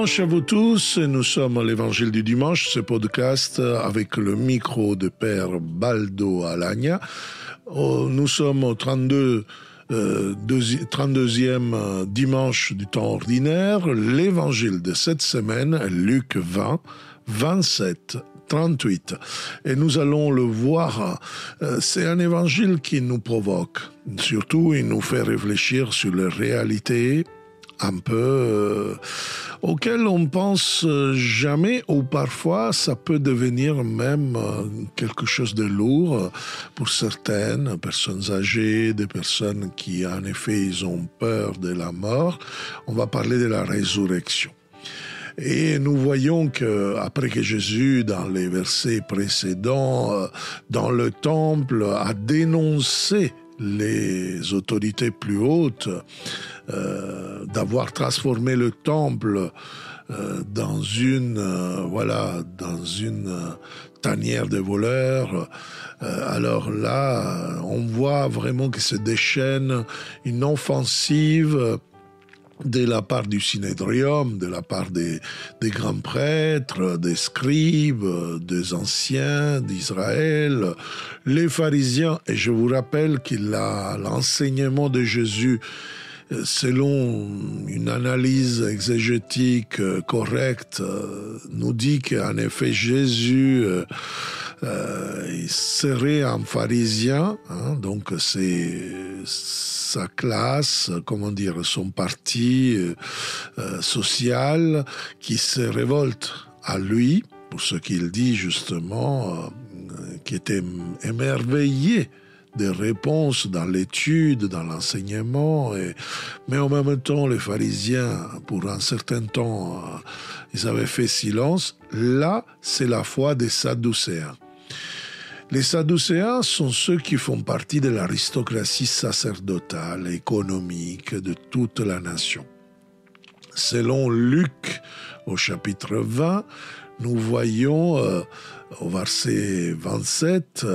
dimanche à vous tous. Nous sommes à l'Évangile du dimanche, ce podcast avec le micro de Père Baldo Alagna. Nous sommes au 32e dimanche du temps ordinaire. L'Évangile de cette semaine, Luc 20, 27, 38. Et nous allons le voir, c'est un évangile qui nous provoque. Surtout, il nous fait réfléchir sur les réalités un peu auxquelles on pense jamais, ou parfois ça peut devenir même quelque chose de lourd pour certaines personnes âgées, des personnes qui en effet ils ont peur de la mort. On va parler de la résurrection. Et nous voyons que après que Jésus, dans les versets précédents, dans le temple, a dénoncé les autorités plus hautes d'avoir transformé le temple dans une tanière de voleurs. Alors là, on voit vraiment que se déchaîne une offensive de la part du Synédrium, de la part des grands prêtres, des scribes, des anciens d'Israël, les pharisiens. Et je vous rappelle que l'enseignement de Jésus, selon une analyse exégétique correcte, nous dit qu'en effet Jésus il serait un pharisien, donc c'est sa classe, son parti social qui se révolte à lui, pour ce qu'il dit justement, qui était émerveillé des réponses dans l'étude, dans l'enseignement, mais en même temps, les pharisiens, pour un certain temps, ils avaient fait silence. Là, c'est la foi des Sadducéens. Les Sadducéens sont ceux qui font partie de l'aristocratie sacerdotale, économique de toute la nation. Selon Luc, au chapitre 20, nous voyons au verset 27,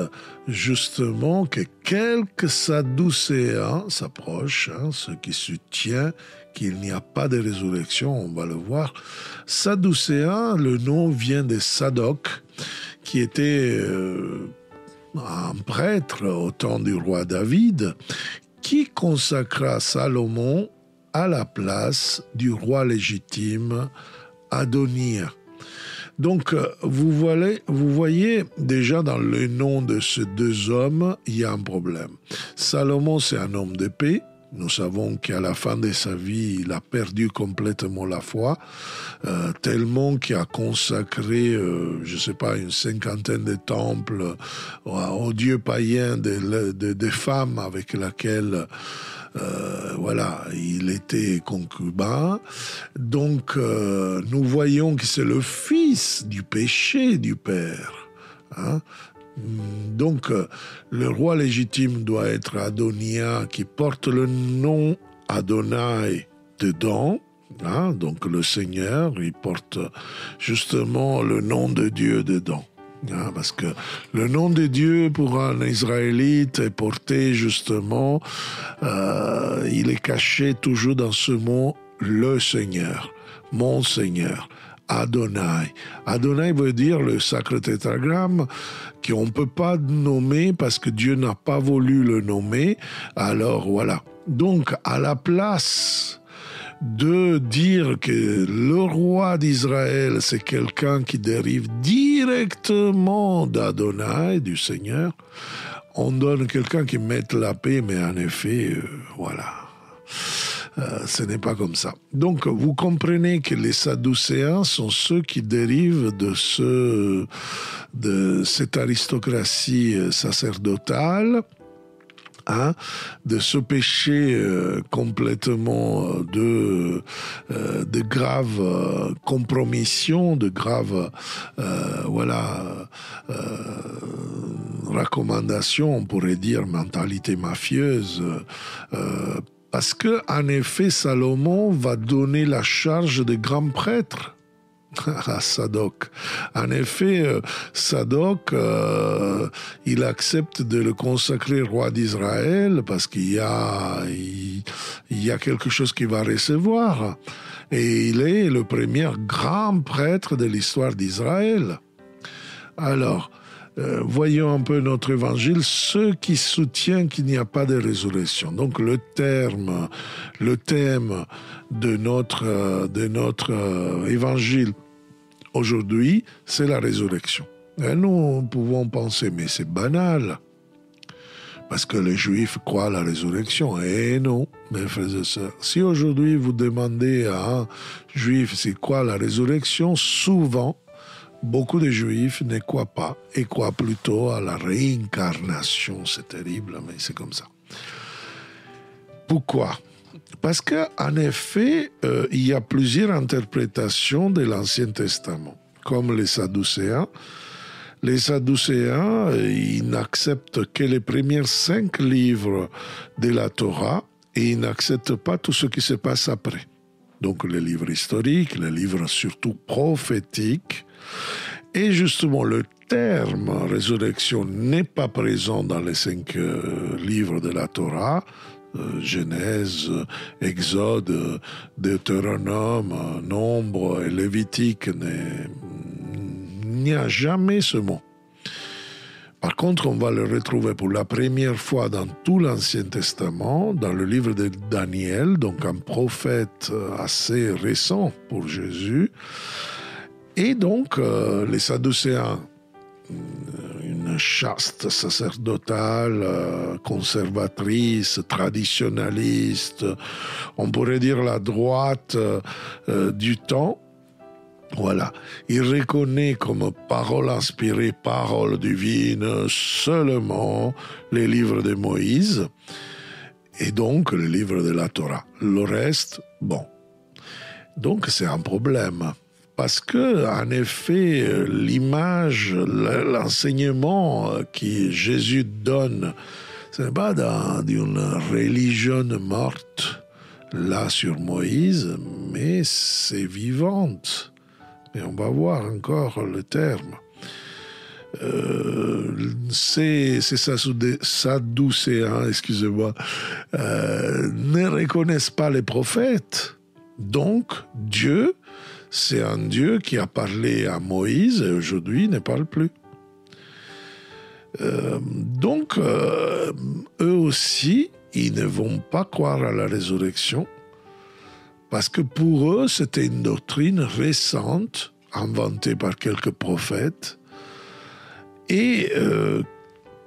justement, que quelques Sadducéens s'approchent, ceux qui soutiennent qu'il n'y a pas de résurrection, on va le voir. Sadducéens, le nom vient de Sadoc, qui était un prêtre au temps du roi David, qui consacra Salomon à la place du roi légitime Adonia. Donc, vous voyez déjà dans le nom de ces deux hommes, il y a un problème. Salomon, c'est un homme de paix. Nous savons qu'à la fin de sa vie, il a perdu complètement la foi, tellement qu'il a consacré, une 50aine de temples aux dieux païens des femmes avec lesquelles il était concubin. Donc, nous voyons que c'est le fils du péché du père. Donc, le roi légitime doit être Adonia, qui porte le nom Adonai dedans. Donc, le Seigneur, il porte justement le nom de Dieu dedans. Parce que le nom de Dieu pour un Israélite est porté justement, il est caché toujours dans ce mot, le Seigneur, mon Seigneur. Adonai. Adonai veut dire le sacre tétragramme qu'on ne peut pas nommer parce que Dieu n'a pas voulu le nommer. Alors voilà. Donc, à la place de dire que le roi d'Israël, c'est quelqu'un qui dérive directement d'Adonai, du Seigneur, on donne quelqu'un qui mette la paix, mais en effet, ce n'est pas comme ça. Donc, vous comprenez que les Sadducéens sont ceux qui dérivent de cette aristocratie sacerdotale, de ce péché complètement de graves compromissions, de graves recommandations, on pourrait dire mentalité mafieuse, parce que en effet Salomon va donner la charge de grand prêtre à Sadoc. En effet, Sadoc, il accepte de le consacrer roi d'Israël parce qu'il y a quelque chose qu'il va recevoir. Et il est le premier grand prêtre de l'histoire d'Israël. Alors, voyons un peu notre évangile, ceux qui soutiennent qu'il n'y a pas de résurrection. Donc le thème de notre évangile aujourd'hui, c'est la résurrection. Et nous pouvons penser, mais c'est banal, parce que les Juifs croient à la résurrection. Et non, mes frères et sœurs. Si aujourd'hui vous demandez à un Juif c'est quoi la résurrection, souvent, beaucoup de Juifs ne croient pas et croient plutôt à la réincarnation. C'est terrible, mais c'est comme ça. Pourquoi ? Parce qu'en effet, il y a plusieurs interprétations de l'Ancien Testament, comme les Sadducéens. Les Sadducéens, ils n'acceptent que les premiers 5 livres de la Torah et ils n'acceptent pas tout ce qui se passe après. Donc les livres historiques, les livres surtout prophétiques. Et justement, le terme résurrection n'est pas présent dans les 5 livres de la Torah, Genèse, Exode, Deutéronome, Nombre et Lévitique, il n'y a jamais ce mot. Par contre, on va le retrouver pour la première fois dans tout l'Ancien Testament, dans le livre de Daniel, donc un prophète assez récent pour Jésus. Et donc, les Sadducéens, une chaste sacerdotale, conservatrice, traditionnaliste, on pourrait dire la droite du temps. Voilà, il reconnaît comme parole inspirée, parole divine, seulement les livres de Moïse et donc les livres de la Torah. Le reste, bon. Donc c'est un problème. Parce que, en effet, l'image, l'enseignement que Jésus donne, ce n'est pas d'une religion morte, là sur Moïse, mais c'est vivante. Et on va voir encore le terme. Ces Sadducéens, excusez-moi, ne reconnaissent pas les prophètes. Donc, Dieu, c'est un Dieu qui a parlé à Moïse et aujourd'hui ne parle plus. Donc, eux aussi, ils ne vont pas croire à la résurrection parce que pour eux, c'était une doctrine récente, inventée par quelques prophètes. Et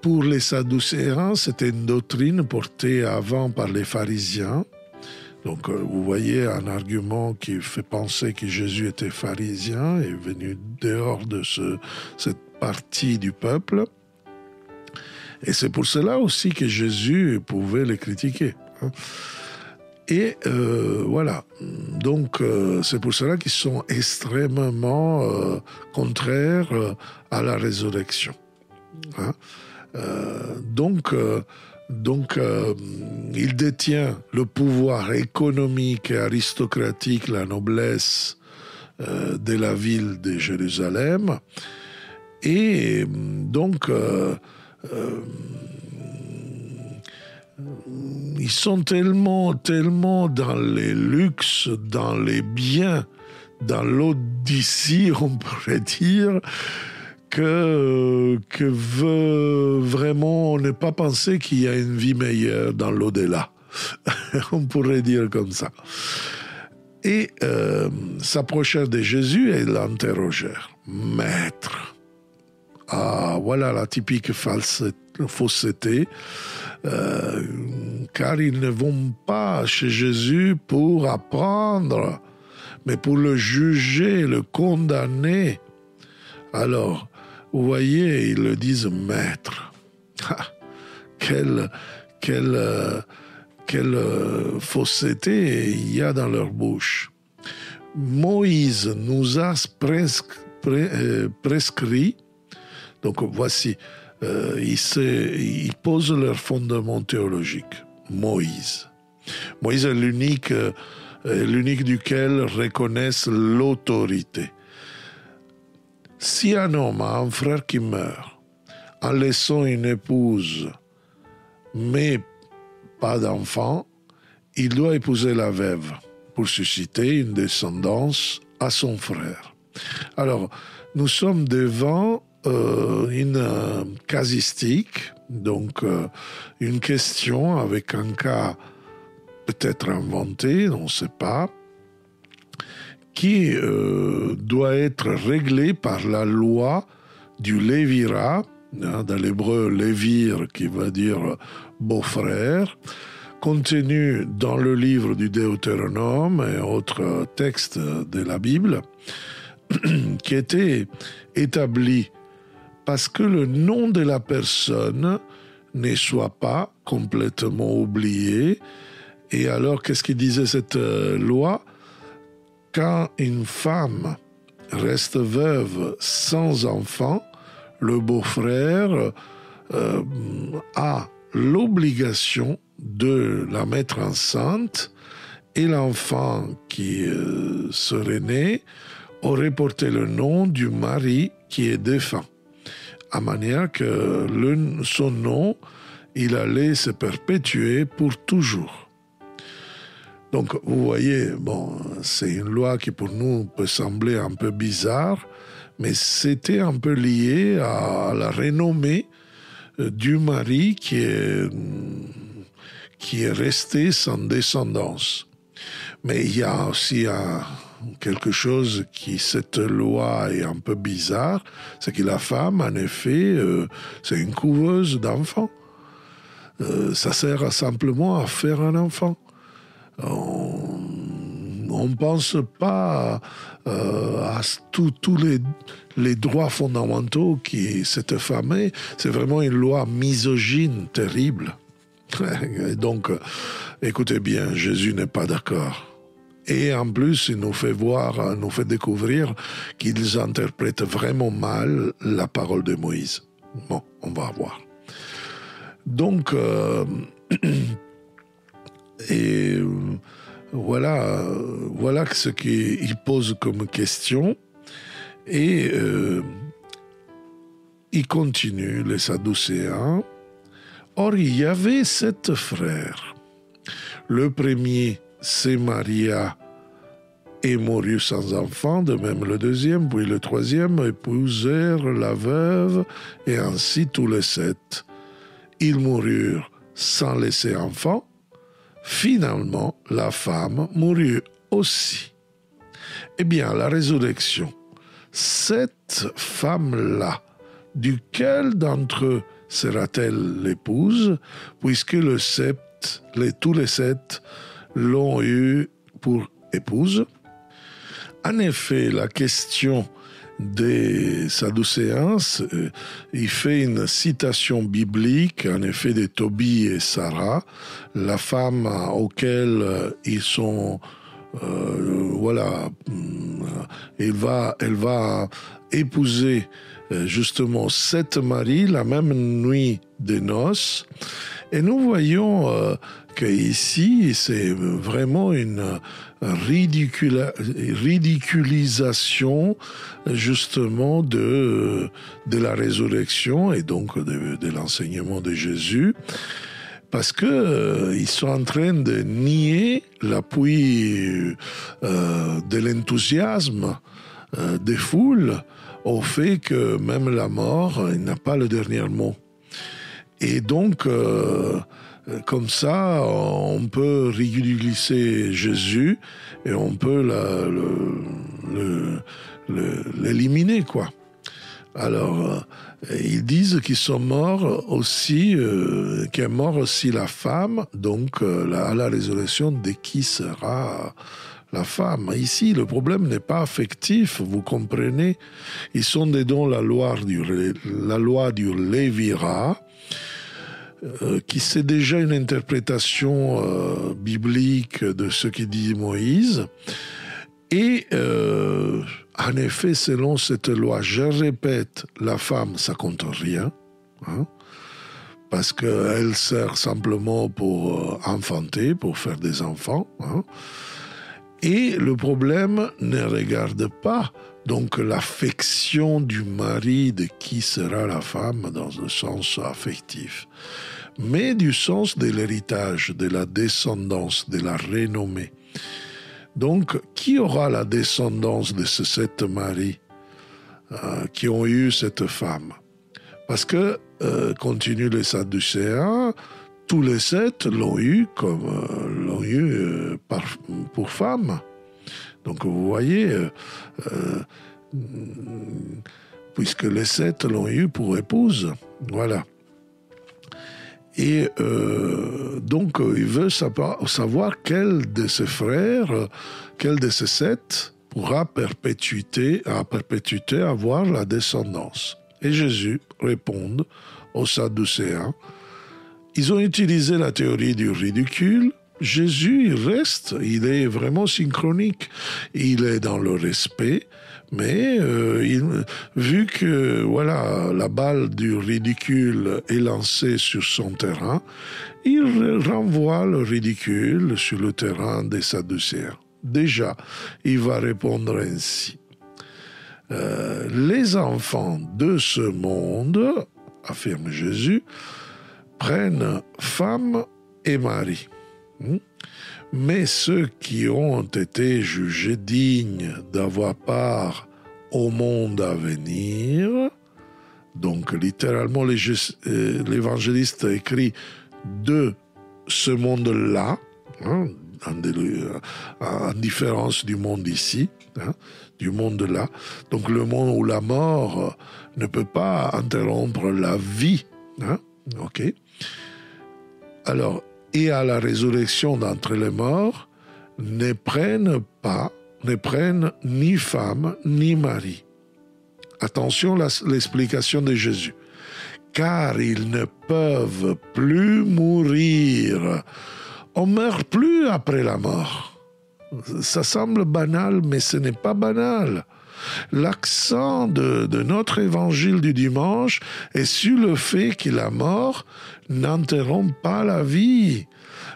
pour les Sadducéens, c'était une doctrine portée avant par les pharisiens. Donc, vous voyez un argument qui fait penser que Jésus était pharisien et venu dehors de cette partie du peuple. Et c'est pour cela aussi que Jésus pouvait les critiquer. Et voilà. Donc, c'est pour cela qu'ils sont extrêmement contraires à la résurrection. Donc, il détient le pouvoir économique et aristocratique, la noblesse de la ville de Jérusalem. Et donc, ils sont tellement dans les luxes, dans les biens, dans l'Odyssée, on pourrait dire, que veut vraiment ne pas penser qu'il y a une vie meilleure dans l'au-delà. On pourrait dire comme ça. Et s'approchèrent de Jésus et l'interrogèrent. « Maître ». Ah, voilà la typique fausseté. Car ils ne vont pas chez Jésus pour apprendre, mais pour le juger, le condamner. Alors, vous voyez, ils le disent maître. Quelle fausseté il y a dans leur bouche. Moïse nous a prescrit, donc voici, ils posent leur fondement théologique. Moïse est l'unique duquel reconnaissent l'autorité. si un homme a un frère qui meurt en laissant une épouse, mais pas d'enfant, il doit épouser la veuve pour susciter une descendance à son frère. Alors, nous sommes devant une casistique, donc une question avec un cas peut-être inventé, on ne sait pas, qui doit être réglé par la loi du Lévira, dans l'hébreu Lévir, qui veut dire beau-frère, contenu dans le livre du Deutéronome et autres textes de la Bible, qui était établi parce que le nom de la personne ne soit pas complètement oublié. Et alors, qu'est-ce qu'il disait cette loi? Quand une femme reste veuve sans enfant, le beau-frère a l'obligation de la mettre enceinte et l'enfant qui serait né aurait porté le nom du mari qui est défunt, à manière que son nom, il allait se perpétuer pour toujours. Donc, vous voyez, bon, c'est une loi qui pour nous peut sembler un peu bizarre, mais c'était un peu lié à la renommée du mari qui est resté sans descendance. Mais il y a aussi quelque chose qui, cette loi est un peu bizarre, c'est que la femme, en effet, c'est une couveuse d'enfants. Ça sert simplement à faire un enfant. On ne pense pas à tous les droits fondamentaux qui cette femme est. C'est vraiment une loi misogyne terrible. Et donc, écoutez bien, Jésus n'est pas d'accord. Et en plus, il nous fait découvrir qu'ils interprètent vraiment mal la parole de Moïse. Bon, on va voir. Donc, et voilà ce qu'il pose comme question. Et il continue, les Sadducéens. Or, il y avait 7 frères. Le premier se maria et mourut sans enfant, de même le deuxième, puis le troisième épousèrent la veuve, et ainsi tous les 7. Ils moururent sans laisser enfant. Finalement, la femme mourut aussi. Eh bien, la résurrection, cette femme-là, duquel d'entre eux sera-t-elle l'épouse, puisque tous les 7 l'ont eue pour épouse? En effet, la question des Sadducéens, il fait une citation biblique, en effet, de Tobie et Sarah, la femme auquel ils sont, elle va épouser justement 7 maris la même nuit des noces. Et nous voyons qu'ici, c'est vraiment une ridiculisation justement de la résurrection et donc de l'enseignement de Jésus, parce que ils sont en train de nier l'appui de l'enthousiasme des foules au fait que même la mort n'a pas le dernier mot. Et donc, comme ça, on peut ridiculiser Jésus et on peut l'éliminer, quoi. Alors, ils disent qu'ils sont morts aussi, qu'est mort aussi la femme, donc à la résurrection de qui sera la femme. Ici, le problème n'est pas affectif, vous comprenez. Ils sont dedans la loi du Lévira, qui c'est déjà une interprétation biblique de ce qu'il dit Moïse. Et en effet, selon cette loi, je répète, la femme, ça compte rien, hein, parce qu'elle sert simplement pour enfanter, pour faire des enfants, hein. Et le problème ne regarde pas donc l'affection du mari de qui sera la femme dans le sens affectif, mais du sens de l'héritage, de la descendance, de la renommée. Donc, qui aura la descendance de ces 7 maris qui ont eu cette femme? Parce que, continuent les Sadducéens, tous les 7 l'ont eu pour femme. Donc vous voyez, puisque les 7 l'ont eu pour épouse, voilà. Et donc il veut savoir quel de ses frères, quel de ces 7 pourra à perpétuité avoir la descendance. Et Jésus répond aux Sadducéens. Ils ont utilisé la théorie du ridicule. Jésus, il est vraiment synchronique. Il est dans le respect, mais vu que voilà, la balle du ridicule est lancée sur son terrain, il renvoie le ridicule sur le terrain des Sadducéens. Déjà, il va répondre ainsi. Les enfants de ce monde, affirme Jésus, prennent femme et mari. Mais ceux qui ont été jugés dignes d'avoir part au monde à venir, donc littéralement l'évangéliste écrit de ce monde-là, en différence du monde ici, du monde là, donc le monde où la mort ne peut pas interrompre la vie, ok. Alors, et à la résurrection d'entre les morts, ne prennent ni femme ni mari. Attention à l'explication de Jésus. Car ils ne peuvent plus mourir. On ne meurt plus après la mort. Ça semble banal, mais ce n'est pas banal. L'accent de notre évangile du dimanche est sur le fait que la mort n'interrompt pas la vie,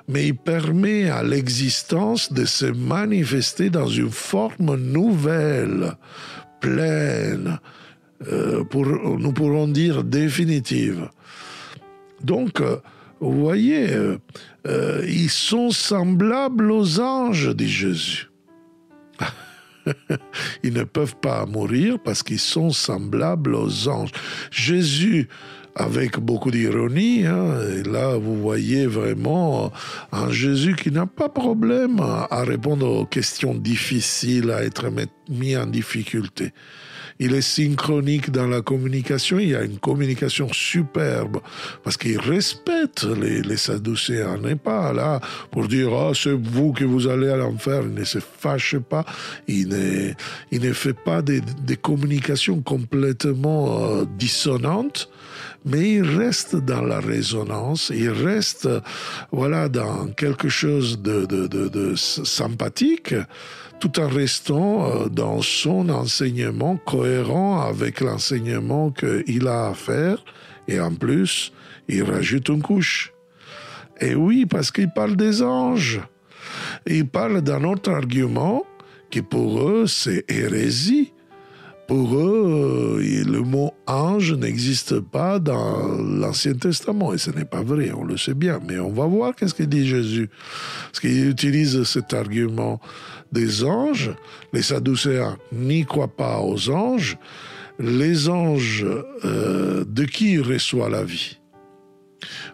mais il permet à l'existence de se manifester dans une forme nouvelle, pleine, nous pourrons dire définitive. Donc, vous voyez, ils sont semblables aux anges, dit Jésus. Ils ne peuvent pas mourir parce qu'ils sont semblables aux anges. Jésus, avec beaucoup d'ironie, et là vous voyez vraiment un Jésus qui n'a pas de problème à répondre aux questions difficiles, à être mis en difficulté. Il est synchronique dans la communication, il y a une communication superbe, parce qu'il respecte les Sadducéens, n'est pas là pour dire « Ah, c'est vous que vous allez à l'enfer », il ne se fâche pas, il ne fait pas des communications complètement dissonantes, mais il reste dans la résonance, il reste dans quelque chose de sympathique, tout en restant dans son enseignement cohérent avec l'enseignement qu'il a à faire. Et en plus, il rajoute une couche. Et oui, parce qu'il parle des anges. Il parle d'un autre argument qui pour eux, c'est hérésie. Pour eux, le mot ange n'existe pas dans l'Ancien Testament. Et ce n'est pas vrai, on le sait bien. Mais on va voir qu'est-ce qu'il dit Jésus. Parce qu'il utilise cet argument des anges. Les Sadducéens n'y croient pas aux anges. Les anges, de qui ils reçoivent la vie?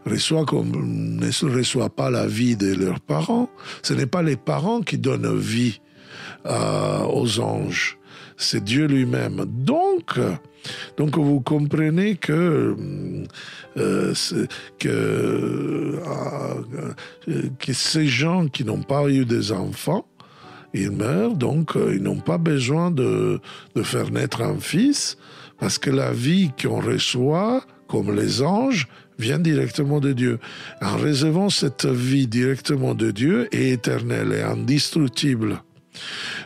Ne reçoivent pas la vie de leurs parents. Ce n'est pas les parents qui donnent vie aux anges. C'est Dieu lui-même. Donc vous comprenez que ces gens qui n'ont pas eu des enfants, ils meurent, donc ils n'ont pas besoin de faire naître un fils, parce que la vie qu'on reçoit, comme les anges, vient directement de Dieu. En recevant cette vie directement de Dieu, est éternelle et indestructible.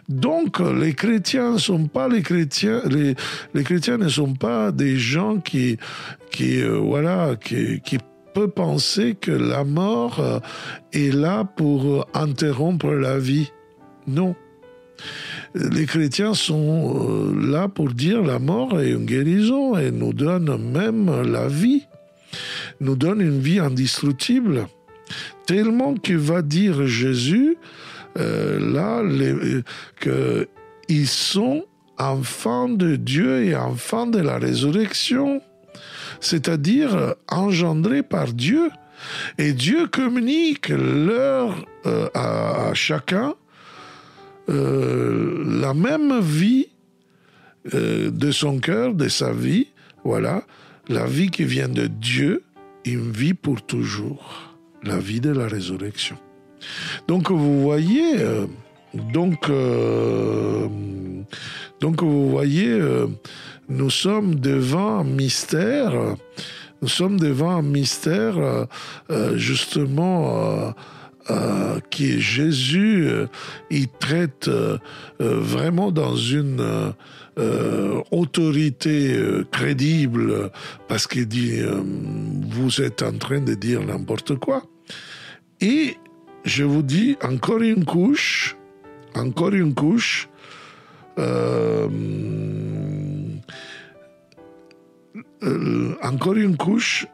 Donc, les chrétiens ne sont pas les chrétiens ne sont pas des gens qui peuvent penser que la mort est là pour interrompre la vie. Non. Les chrétiens sont là pour dire la mort est une guérison et nous donne même la vie, nous donne une vie indestructible. Tellement que va dire Jésus qu'ils sont enfants de Dieu et enfants de la résurrection, c'est-à-dire engendrés par Dieu. Et Dieu communique à chacun la même vie de son cœur, de sa vie. Voilà, la vie qui vient de Dieu, une vie pour toujours, la vie de la résurrection. Donc vous voyez, nous sommes devant un mystère. Nous sommes devant un mystère, justement, qui Jésus, il traite vraiment dans une autorité crédible, parce qu'il dit vous êtes en train de dire n'importe quoi. Et je vous dis encore une couche, encore une couche,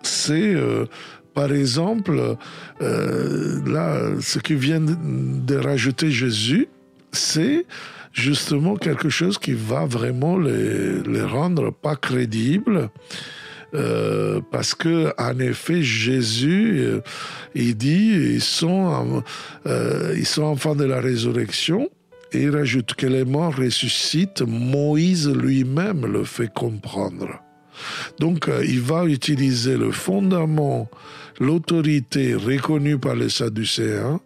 c'est par exemple, là, ce que vient de rajouter Jésus, c'est justement quelque chose qui va vraiment les rendre pas crédibles. Parce que en effet Jésus il dit ils sont enfants de la résurrection, et il rajoute que les morts ressuscitent. Moïse lui-même le fait comprendre. Donc il va utiliser le fondament, l'autorité reconnue par les Sadducéens,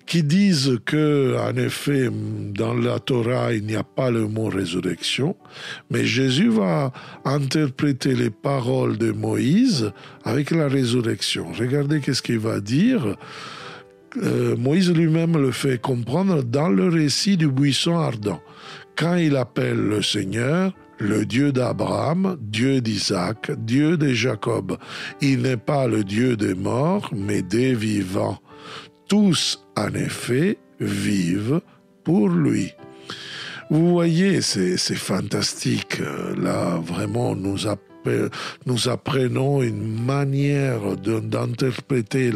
qui disent que, en effet, dans la Torah, il n'y a pas le mot résurrection, mais Jésus va interpréter les paroles de Moïse avec la résurrection. Regardez qu'est-ce qu'il va dire. Moïse lui-même le fait comprendre dans le récit du buisson ardent. Quand il appelle le Seigneur, le Dieu d'Abraham, Dieu d'Isaac, Dieu de Jacob, il n'est pas le Dieu des morts, mais des vivants. Tous, en effet, vivent pour lui. Vous voyez, c'est fantastique. Là, vraiment, nous apprenons une manière d'interpréter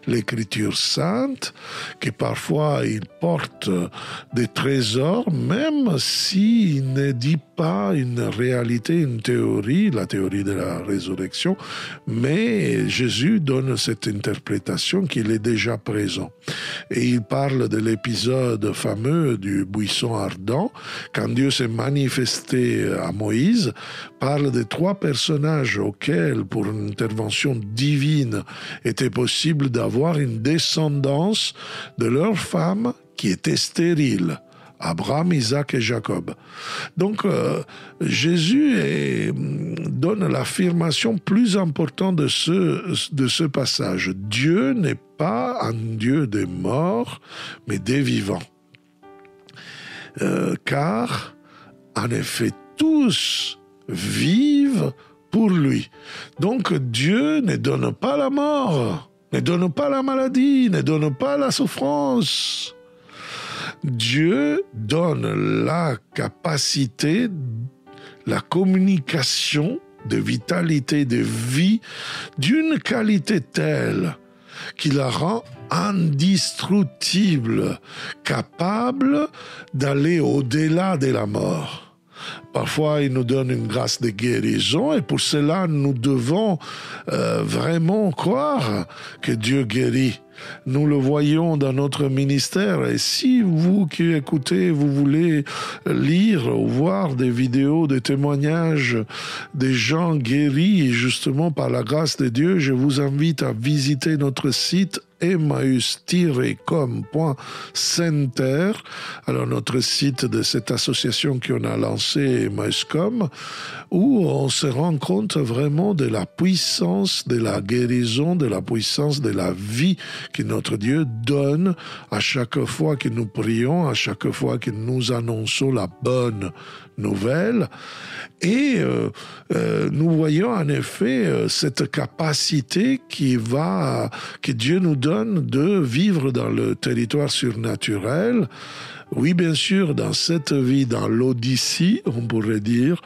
l'écriture sainte, qui parfois il porte des trésors, même s'il ne dit pas une réalité, une théorie, la théorie de la résurrection, mais Jésus donne cette interprétation qu'il est déjà présent. Et il parle de l'épisode fameux du buisson ardent, quand Dieu s'est manifesté à Moïse, parle de 3 personnages auxquels, pour une intervention divine, était possible d'avoir une descendance de leur femme qui était stérile. Abraham, Isaac et Jacob. Donc, Jésus donne l'affirmation plus importante de ce passage. Dieu n'est pas un Dieu des morts, mais des vivants. Car, en effet, tous vivent pour lui. Donc, Dieu ne donne pas la mort, ne donne pas la maladie, ne donne pas la souffrance. Dieu donne la capacité, la communication de vitalité, de vie, d'une qualité telle qui la rend indestructible, capable d'aller au-delà de la mort. Parfois, il nous donne une grâce de guérison, et pour cela, nous devons vraiment croire que Dieu guérit. Nous le voyons dans notre ministère, et si vous qui écoutez, vous voulez lire ou voir des vidéos, des témoignages des gens guéris justement par la grâce de Dieu, je vous invite à visiter notre site emmaüs-com.center. Alors notre site de cette association qu'on a lancée, Emmaüs.com, où on se rend compte vraiment de la puissance de la guérison, de la puissance de la vie que notre Dieu donne à chaque fois que nous prions, à chaque fois que nous annonçons la bonne nouvelle. Et nous voyons en effet cette capacité que Dieu nous donne de vivre dans le territoire surnaturel, Oui, bien sûr, dans cette vie, dans l'odyssée, on pourrait dire,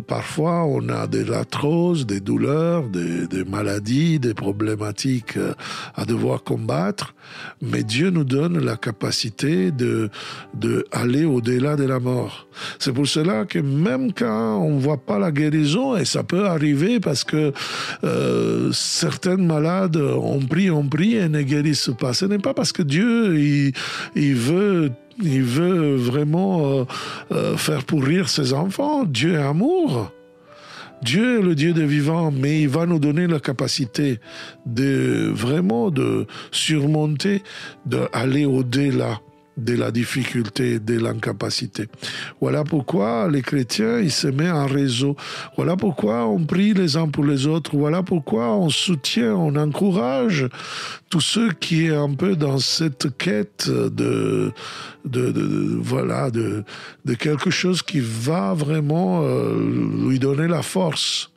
parfois on a de l'arthrose, des douleurs, des maladies, des problématiques à devoir combattre, mais Dieu nous donne la capacité de aller au-delà de la mort. C'est pour cela que même quand on ne voit pas la guérison, et ça peut arriver parce que certains malades ont pris et ne guérissent pas. Ce n'est pas parce que Dieu il veut vraiment faire pourrir ses enfants. Dieu est amour. Dieu est le Dieu des vivants, mais il va nous donner la capacité de surmonter, d'aller au-delà de la difficulté, de l'incapacité. Voilà pourquoi les chrétiens, ils se mettent en réseau. Voilà pourquoi on prie les uns pour les autres. Voilà pourquoi on soutient, on encourage tous ceux qui sont un peu dans cette quête de quelque chose qui va vraiment lui donner la force.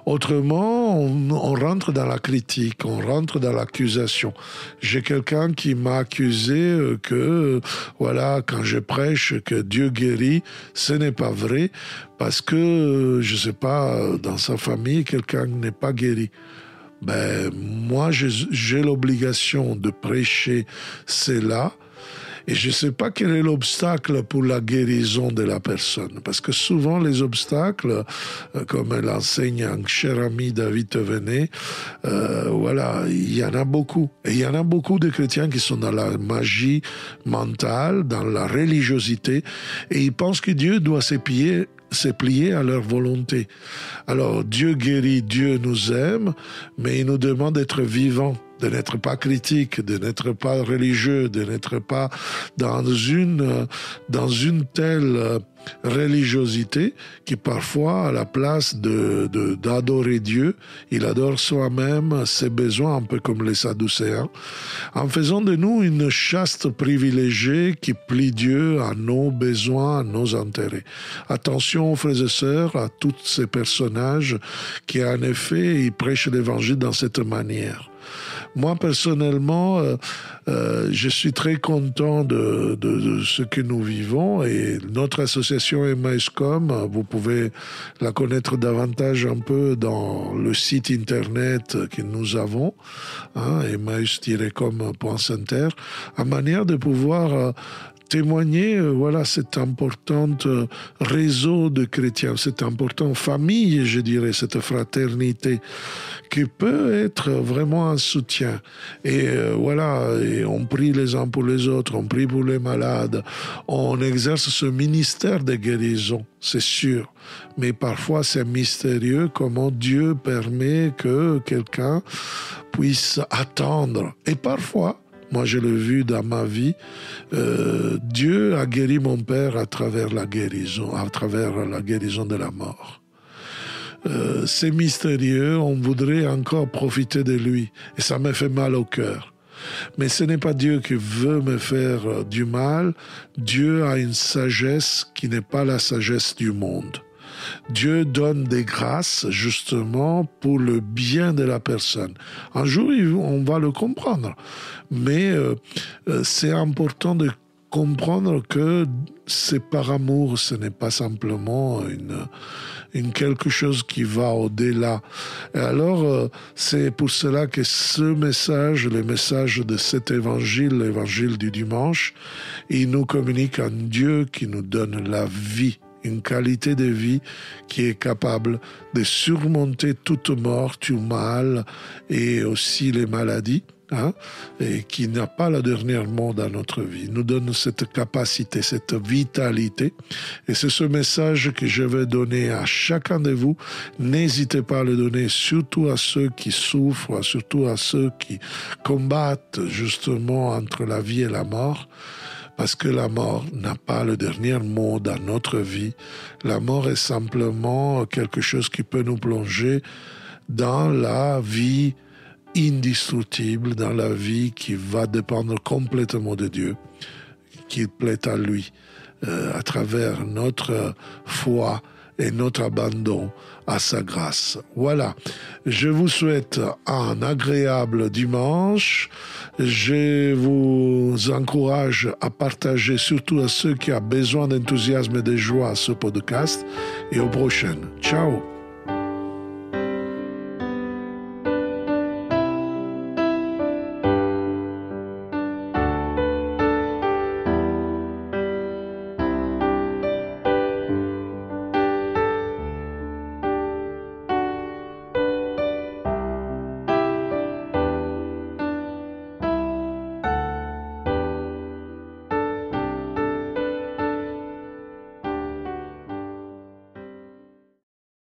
Autrement, on rentre dans la critique, on rentre dans l'accusation. J'ai quelqu'un qui m'a accusé que, quand je prêche que Dieu guérit, ce n'est pas vrai, parce que, je ne sais pas, dans sa famille, quelqu'un n'est pas guéri. Moi, j'ai l'obligation de prêcher cela. Et je ne sais pas quel est l'obstacle pour la guérison de la personne. Parce que souvent, les obstacles, comme l'enseigne un cher ami David Tevenet, il y en a beaucoup. Et il y en a beaucoup de chrétiens qui sont dans la magie mentale, dans la religiosité, et ils pensent que Dieu doit se plier à leur volonté. Alors, Dieu guérit, Dieu nous aime, mais il nous demande d'être vivants, de n'être pas critique, de n'être pas religieux, de n'être pas dans une telle religiosité qui parfois, à la place d'adorer Dieu, il adore soi-même, ses besoins, un peu comme les Sadducéens, en faisant de nous une chaste privilégiée qui plie Dieu à nos besoins, à nos intérêts. Attention, frères et sœurs, à tous ces personnages qui, en effet, ils prêchent l'évangile dans cette manière. Moi, personnellement, je suis très content de ce que nous vivons, et notre association Emmaüscom, vous pouvez la connaître davantage un peu dans le site internet que nous avons, emmaüs-com.center, à manière de pouvoir témoigner, cet important réseut de chrétiens, cette importante famille, je dirais, cette fraternité qui peut être vraiment un soutien. Et et on prie les uns pour les autres, on prie pour les malades, on exerce ce ministère de guérison, c'est sûr. Mais parfois c'est mystérieux comment Dieu permet que quelqu'un puisse attendre. Et parfois, moi, je l'ai vu dans ma vie, Dieu a guéri mon père à travers la guérison de la mort. C'est mystérieux, on voudrait encore profiter de lui, et ça me fait mal au cœur. Mais ce n'est pas Dieu qui veut me faire du mal. Dieu a une sagesse qui n'est pas la sagesse du monde. Dieu donne des grâces justement pour le bien de la personne. Un jour, on va le comprendre. Mais c'est important de comprendre que c'est par amour, ce n'est pas simplement une quelque chose qui va au-delà. Et alors, c'est pour cela que ce message, le message de cet évangile, l'évangile du dimanche, il nous communique un Dieu qui nous donne la vie, une qualité de vie qui est capable de surmonter toute mort, tout mal et aussi les maladies, et qui n'a pas le dernier mot dans notre vie. Il nous donne cette capacité, cette vitalité. Et c'est ce message que je vais donner à chacun de vous. N'hésitez pas à le donner, surtout à ceux qui souffrent, surtout à ceux qui combattent justement entre la vie et la mort. Parce que la mort n'a pas le dernier mot dans notre vie. La mort est simplement quelque chose qui peut nous plonger dans la vie indestructible, dans la vie qui va dépendre complètement de Dieu, qui plaît à lui, à travers notre foi et notre abandon à sa grâce. Voilà, je vous souhaite un agréable dimanche. Je vous encourage à partager, surtout à ceux qui ont besoin d'enthousiasme et de joie, ce podcast. Et au prochain. Ciao.